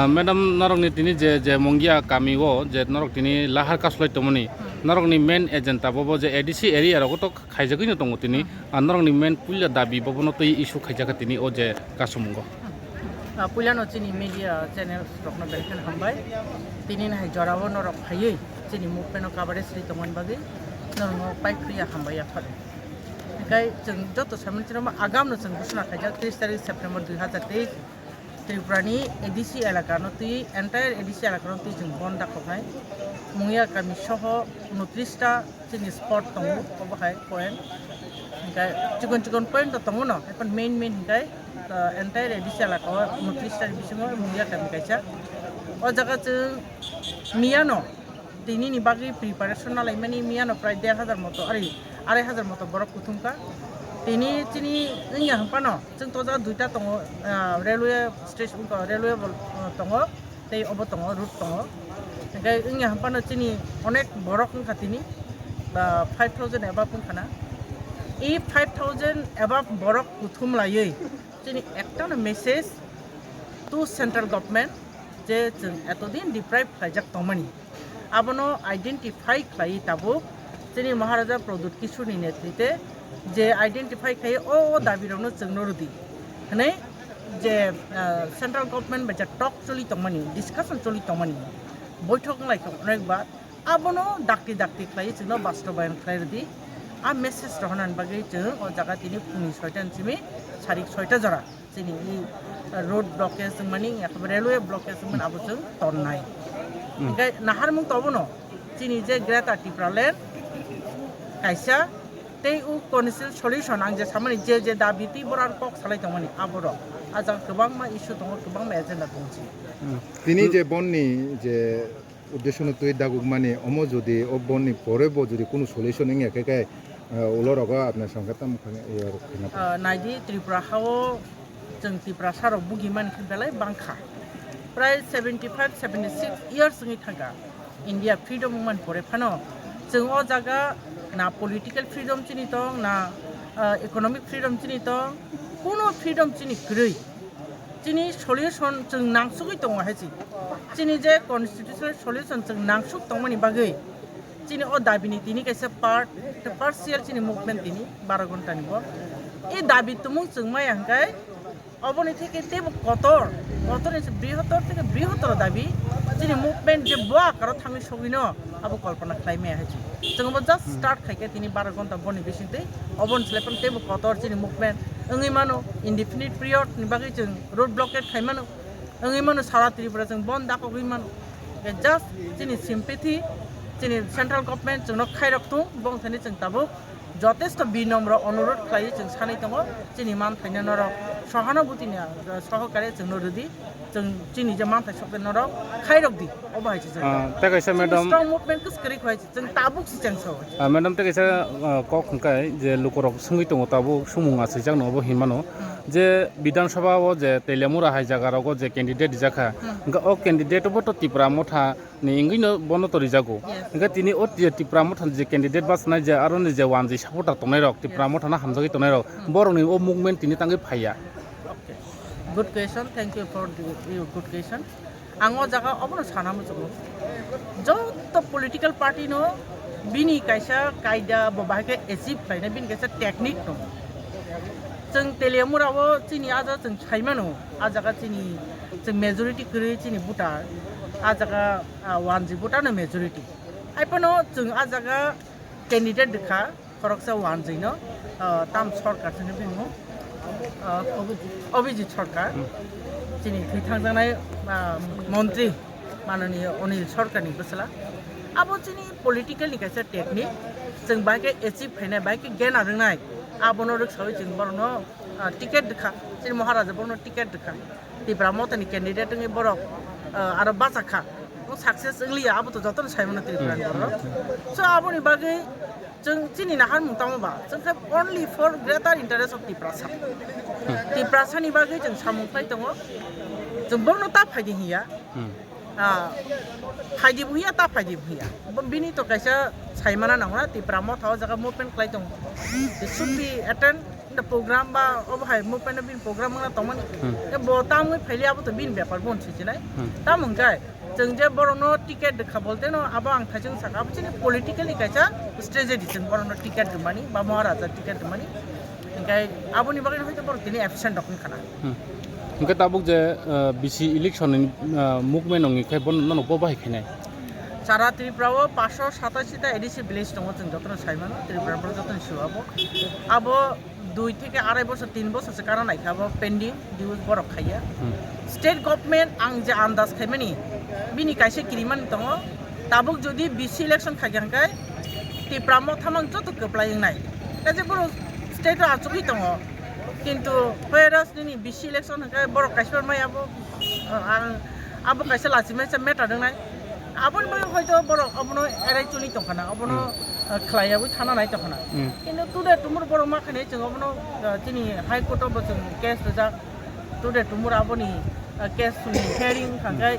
Madam Norong tini je Mungia kami wo je Norok tini lahar Kasulai tomoni Norok ni main agent bobo je ADC area ro to khaijakin tongo tini Norok ni main pulla dabi bobo no to issue khaijaka tini o je Kasumungo pulla no tini media channel rokno berkan hambai tini na jorawo Norok phayei tini movement coverage ri tomon bagi Norok pai kriya hambai ya phal kai jeng joto saminchama agam no jeng busna khaija 30 September 2023 Tipraland ADC এলাকা নতি entire ADC এলাকা নতি जों বন্ধ খাবনাय মুঙ্গিয়া কামি সহ 29 টা চিনি স্পট দङ অবহাय পয়েন্ট গায় চিকন পয়েন্ট দङ ন এখন মেইন গায় এন্টায়ার ADC এলাকা 29 টা বিসিङाव মুঙ্গিয়া কামি কাইছা ও জায়গা जों মিয়ানো তিনি নি বাগি প্রিপারেশন নালাই মানি মিয়ানো প্রায় 1000 মতো আরে 2500 মতো বরফ কুথুমকা তিনি চিনি ইয়া হাম্পানো जों তো যা দুইটা দङ রেলওয়ে স্টেশন রেলওয়ে দङ তেই অব দङ রুট দङ গায় ইয়া হাম্পানো চিনি অনেক বরফ খাতিনি 5000 এবাব খানা এই 5000 এবাব বরফ কুথুম লাयै চিনি একটা মেসেজ টু সেন্ট্রাল গভর্নমেন্ট যে जों এতদিন ডিপ্রাইভ খাইজাক দমানি আবনো আইডেন্টিফাই খাই তাবো চিনি মহারাজা প্রদ্যুৎ কিশোরনি নেতৃত্বে যে আইডেন্টিফাই খাই ও দাবিরনো जों নরুদি হনে যে সেন্ট্রাল গভর্নমেন্ট বাজা টক চলি তমানি ডিসকাশন চলি তমানি বৈঠক লাইক অনেকবার আবনো ডাক্তি খাই जों বাস্তবায়ন খাইরদি আ মেসেজ রহনান বাগै जों ও জায়গা তিনি ফুনি 6টা সিমি 6:30 জরা চিনি রোড ব্লকেজ মানি একেবারে রেলওয়ে ব্লকেজ মান আবো जों তন্নাই গায় নাহারমুং তবনো চিনি যে গ্রেটা টিপ্রাল্যান্ড কাইসা tei u konsil solution ang je samani je dabiti borar kok salai tongmani aboro ajang kobang ma issue tongo kobang ma agenda tongchi তিনি যে বন্নি যে উদ্দেশ্য তুই দাগুক মানে অম যদি ও বন্নি পরে ব যদি কোনো সলিউশন ইং একে উলরগা আপনার সঙ্গে তাম নাইদি ত্রিপুরা হাও जों ত্রিপুরা সারক বুগিমান খেবেলাই বাংখা প্রায় 75-76 ইয়ার্স नि थागा ইন্ডিয়া ফ্রিডম মুভমেন্ট পরে ফানো जों ओ जागा ना पॉलिटिकल फ्रीडम चिनी तो ना इकोनॉमिक फ्रीडम चिनी तो कोनो फ्रीडम चिनी ग्रै चिनी सल्यूशन जों नांसुगै दङ हायसि चिनी जे कन्स्टिट्यूशनल सल्यूशन जों नांसुग दंमनि बागै चिनी ओ दाबिनि तिनि कैसे पार्शियल चिनी मुभमेंट तिनि 12 घंटानि बो ए दाबि तुमु जों माय हांगाय अबनि থেকে তেব কতর বৃহত্তর থেকে বৃহত্তর দাবি চিনি মুভমেন্ট যে বয়া কারো থামি সগিনো আবো কল্পনা খাইমে হাইছি जों জাস্ট স্টার্ট খাইকে তিনি 12 ঘন্টা বনি বেसिनते अबन स्लेपन तेब कतर चिनि मुभमेंट ओंगै मानो इनडिफिनिट पिरियड नि बागै जों रोड ब्लकेट खाइमानो ओंगै मानो सारा त्रिपुरा जों बन दाखगै मानो জাস্ট चिनि सिम्पेथि चिनि सेंट्रल गभर्नमेंट जोंनो खाइरक्तु बंथानि जों ताबो যথেষ্ট বিনম্র অনুরোধ খাই जों सानै दङ चिनि मान थाइना नरक सहानुभूतिनि सहकारे जों नरदि जों चिनि जे मान थाइ सकते नरक खाइरकदि अबाहायसि जों ताकैसा मैडम स्ट्रंग मुभमेंट कुस्करि खाइसि जों ताबुक सिचेंसो मैडम ताकैसा क खंकाय जे लुकुरक संगि दङ ताबो सुमुङा सैजां नबो हिमानो जे विधानसभा ओ जे तेलेमुरा हाय जागाराव जे कैंडिडेट जाखा ओ कैंडिडेट बो तो टिप्रा मथा नि इंगिनो बनो तो रिजागो इंगा तिनि ओ टिप्रा मथा जे कैंडिडेट बासनाय जे आरो जे वानजि सपोर्टार तंनाय रक टिप्रा मथा ना हामजगि तंनाय रक बरनि ओ मुभमेंट तिनि तांगै फाया okay good question thank you for your good question आंगो जागा अबनो सानामो जगो जो तो पॉलिटिकल पार्टी नो बिनि कायसा कायदा बबायके एचिव खायना बिनि कायसा टेक्निक दं जों तेलेमुरावो चिनि आजा जों साइमानो आजागा चिनि जों मेजॉरिटी करै चिनि बुटा आजागा वानजि बुटानो मेजॉरिटी आइपनो जों आजागा कैंडिडेट देखा फरकसा वानजिनो ताम सरकार जों बिनो अभिजित सरकार चिनि थैथांजानाय मन्त्री माननीय अनिल सरकारनि बसला आबो चिनि पॉलिटिकल नि कायसा टेक्निक जों बायके एचिव खायनाय बायके गेन आरनाय आबनो रखसावै जों बरनो टिकेट देखा चिनि महाराजा बरनो टिकेट देखा टिप्रा मथानि कैंडिडेट नि बरक aro basakha success liya abo to joton saimano Tipraland borok so aboni bagai जों चिनि नाहार मुंतामबा जोंहा only for greater interest of Tiprasa Tiprasani बागै जों सामुंफ्राय दङ जों बनो ता फायदि हिया फायदि बुहिया ता फायदि बुहिया बिनि तो कैसा साइमाना नङा Tipramo थाव जगह मुभमेन्ट खालाय दङ they should be attend the program ba obhai movement बिन program ना तमन ए बोतामै फैलियाबो तो बिन बेपार बन सिजिनाय ता मंगाय जों जे बरनो टिकेट देखा बोलते न अब आं थाजों साका बिदिनो पलिटिकली कैसा स्ट्रेटेजी जों बरनो टिकेट दमानि बा महाराजा टिकेट दमानि ओंखाय आबोनि बागै हयतो बर दिनै एबसेन्ट दखन खाना ओंखाय ताबुक जे बिसि इलेक्शन मुभमेन्ट नङिखाय बन ननबो बाहायखानाय सारा त्रिपुराव 587 टा एडिसि विलेज दङ जों जतन साइमानो त्रिपुराफोर जतन सुआबो आबो 2 থেকে 2.5 বছর 3 বছরসो कारा नायखाबो पेन्डिं दिउज बरक खाया स्टेट गभर्नमेन्ट आं जे आन्दाज खायमानि बिनि कायसे किरिमान दङ ताबुक जदि बिसि इलेक्शन खायगांखाय Tipramo थामां जत गोप्लायनाय दा जे बर स्टेट आचुगि दङ किन्तु फेरास नि बिसि इलेक्शन खाय बरक कायसफोर मायाबो आं आबो कायसे लासिमेसे मेटा दंनाय आबन बय हयतो बरक अबनो एरायचुनि दंखाना अबनो खलायाबो थाना नाय दंखाना किन्तु टुडे टुमुर बरक माखाने जों अबनो दिनै हाई कोर्टआव जों केस जा टुडे टुमुर आबनि केस नि हेयारिं खांगाय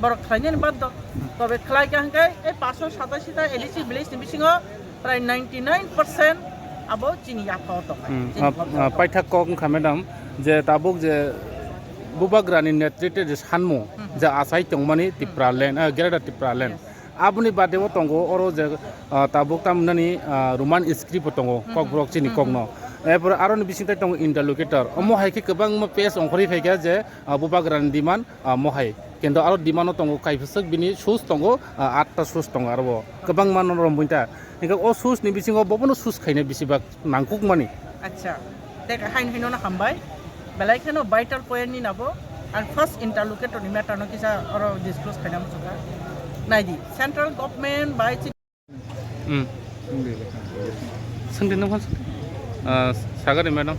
बरक खायनि बाद तबे खलायगा हांगाय ए 587 टा एलिसि विलेज नि बिसिङाव प्राय 99% आबो चिनि याफाव दं पाइथाक खा मेडाम जे ताबुक जे बुबाग्रानि नेतृत्व जे सानमुं जे आसाय तंमानि Tipraland गेरेदा Tipraland आबुनि बादेव तंगो अरो जे ताबुक तामनानि रोमान स्क्रिप्ट तंगो ककब्रक चिनि कगनो एपर आरोनि बिसिंथाय तंगो इंटरलोकेटर अमहायके गोबां पेज अंखरि फैगा जे बुबाग्रानि दिमान महाय किन्तु आरो दिमानो तंगो कायफसक बिनि सुस तंगो 8टा सुस तंगो आरो गोबां मानन रमबुइता इनका अ सुस नि बिसिङाव बबनो सुस खायने बिसिबा नांकुक मानि अच्छा देख हाइन हाइनो खामबाय बेलायखनो भाइटल पॉइंट नि नाबो आं फर्स्ट इंटरलोकेटर नि मैटर न किसा अरो डिस्क्लोज खायनाम सुका नायदि सेंट्रल गवर्नमेंट बाय संदिनो फस सागरे मैडम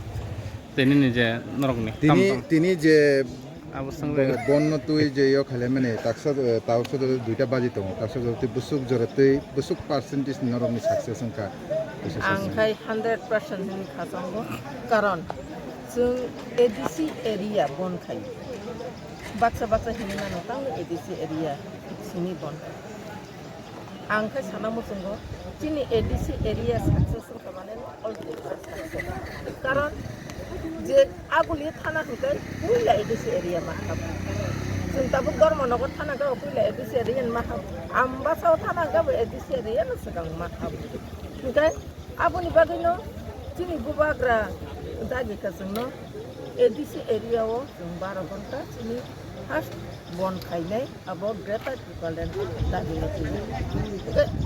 तेनि जे नरकनि তিনি যে आबो संगे বন্য তুই যে ইয় খালে মানে তাকসা দুইটা বাজি দङ তাকসা যদি বুসুক জরতে বুসুক পার্সেন্টেজ নরমনি সাকসেস সংকা आंखाय 100% नि खासांगो कारण जों एडिसि एरिया बन खाय बाक्सा हिना नतां एडिसि एरिया सिनि बन आंखाय सानामो जोंगो चिनि एडिसि एरिया साक्सेस खामाने अल कारण जे आगुलि थाना होगोन पुइला एडिसि एरिया माखाब जों दाबो धर्मनगर थाना गाव पुइला एडिसि एरिया माखाब आमबासाव थाना गाव एडिसि एरिया नसगां माखाब ओंखाय आबोनि बागैनो चिनि बुबाग्रा दागिका जोंनो एडिसि एरियाव जों 12 घन्टा चिनि फार्स्ट बन खायनाय अब ग्रेटर Tipraland दागिनो चिनि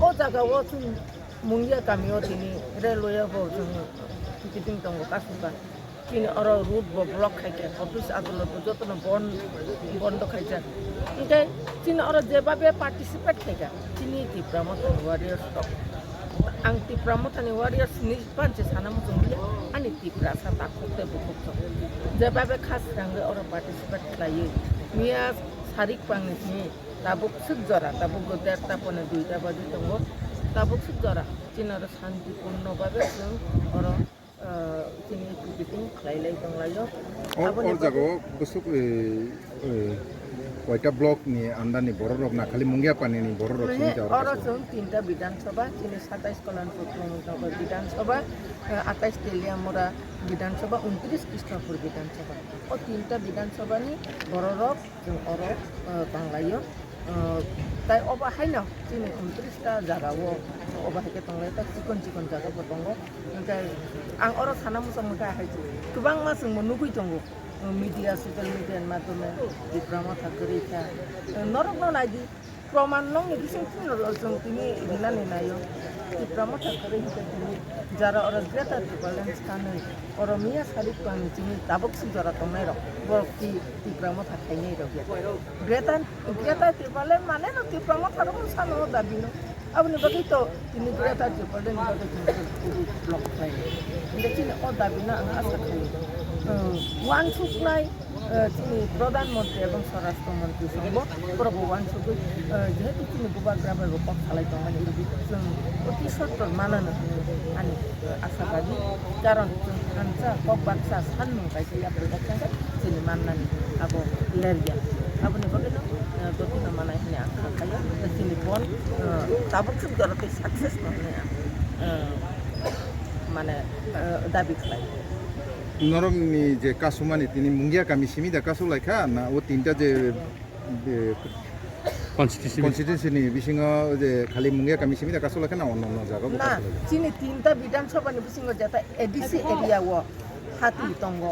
ओ जागाव जों मुंगिया गामियाव दिनै रेलवेयाव जों टिकेटिं दङ कासुका चिनि अर रूट ब्लक खायके अफिस आदलत जतन बन्द खायजा ओंखाय चिनि अर जेबाबे पार्टिसिपेट खायगा चिनि Tipramo वारियर्स दं आं Tipramo वारियर्स नि पांचे सानामो जोंले आनि Tiprasa ताखोते बुखुक जेबाबे खास रांगे अर पार्टिसिपेट खालायो मिया सारिक पांनि ताबुक सुजरा ताबुक गोदेरता पने दुइटा बाजि दङ ताबुक सुजरा चिनि अर शान्तिपूर्ण भाबे जों अर चिनि टिकेटिं खालायलाय दंलायो और जागो बुसुक कयटा ब्लक नि आन्दानि बररक ना खाली मुंगिया पानी नि बररक नि और जों 3टा विधानसभा चिनि 27 कल्याणपुर विधानसभा 28 तेलियामुरा विधानसभा 29 कृष्णपुर विधानसभा और 3टा विधानसभा नि बररक जों और बांलायो ताई अबा हायनो चिनि 29टा जागावो अबा हायके तंलाय ता चिकन जागाबो दङ ओंखाय आं अर साना मोजां मोनगा हायजो गोबां मा जों नुगै दङ मीडिया सोशल मीडिया माध्यमे Tipramo थागरिखा नरकनो नायदि प्रमाण नङि बिसिं फुनल जों तिनि हिनानै नायो Tipramo थागरिखा तिनि जारा अर ग्रेटर Tipraland स्थानै अरमिया सारिक पानि तिनि दाबक सिजरा तंनाय र बरकि Tipramo थाखायनै र ग्रेटर Tipraland माने न Tipramo थारमो सानो दाबिनो abni bagito ini greta Tipraland bagito block play ini चिनि अ दाबिना आं आसा खायो वान सुक नाय তিনি প্রধানমন্ত্রী এবং স্বরাষ্ট্রমন্ত্রী সঙ্গ প্রভবান সুগু যেহেতু তিনি গুবাগ্রামের কম খালাইতমানি जों अति सत्तर मानानो आंनि आसाबादि कारण जों हानसा कक बाक्सा सानमुं गायसैया प्रदाक्सांगा जोंनि माननानि आबो लेरगिया आबोनि बगैनो गतिनो मानाय होननाय आं खाखायो जोंनि बन दाबो खुब गरतै साक्सेस होननाय माने दाबि खालायो নরমনি যে কাসুমানি তিনি মুঙ্গিয়া কামিসিমি দা কাসুলাইখা না ও তিনটা যে কনস্টিটিউশননি বিসিङ যে খালি মুঙ্গিয়া কামিসিমি দা কাসুলাইখা না অন্য অন্য জায়গা না চিনি তিনটা বিধানসভাनि বিসিङ যেটা এডিসি এরিয়া ও हाती दंग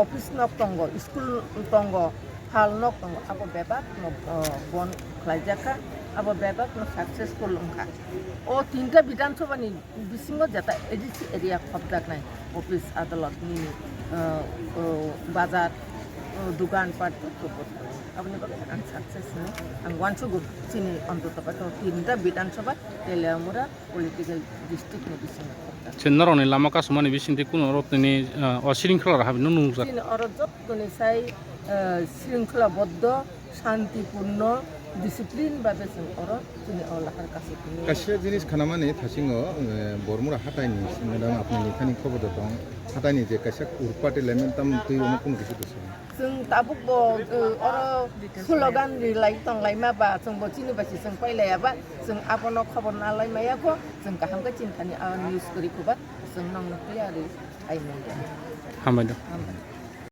अफिस नक दंग स्कुल दंग हाल नक दंग अब बेबाक बन खालायजाखा अब बेबाक सक्सेसफुल ओंखा ओ तीनटा विधानसभानि बिसिङ जेता एडिसि एरिया खबजाकनाय अफिस आदालतनि बाजार दुकान पाट अपने आं सक्सेस आं वानसुगु चिनि अन्तत तीनटा विधानसभा तेलियामुरा पलिटिकल डिस्ट्रिक्टनि बिसिङ Cendorone lama kasumani bisinti kuno rotini অশৃঙ্খলা রাহাবি নুনুজা চিনি অরজত গনিসাই শৃঙ্খলাবদ্ধ শান্তিপূর্ণ ডিসিপ্লিন ভাবে जों अर চিনি अलाहार कासे কাশিয়া জিনিস খানামানি থাসিङ বরমুরা হাতাইনি সিংদাম আপনি নিখানি খবর দं হাতাইনি যে কাশিয়া উরপাটি লেমেন্টাम তুই অমুক কোন কিছু দছে जों दाबुक अर स्लोगान रिलाय तंलाय माबा जों बचिनि बासि जों फैलायाबा जों आपन खबर नालाय मायाखौ जों गाहामखौ चिन्तानि निउस करिखौबा जों नंनो फैया आरो आइमोन हामबाय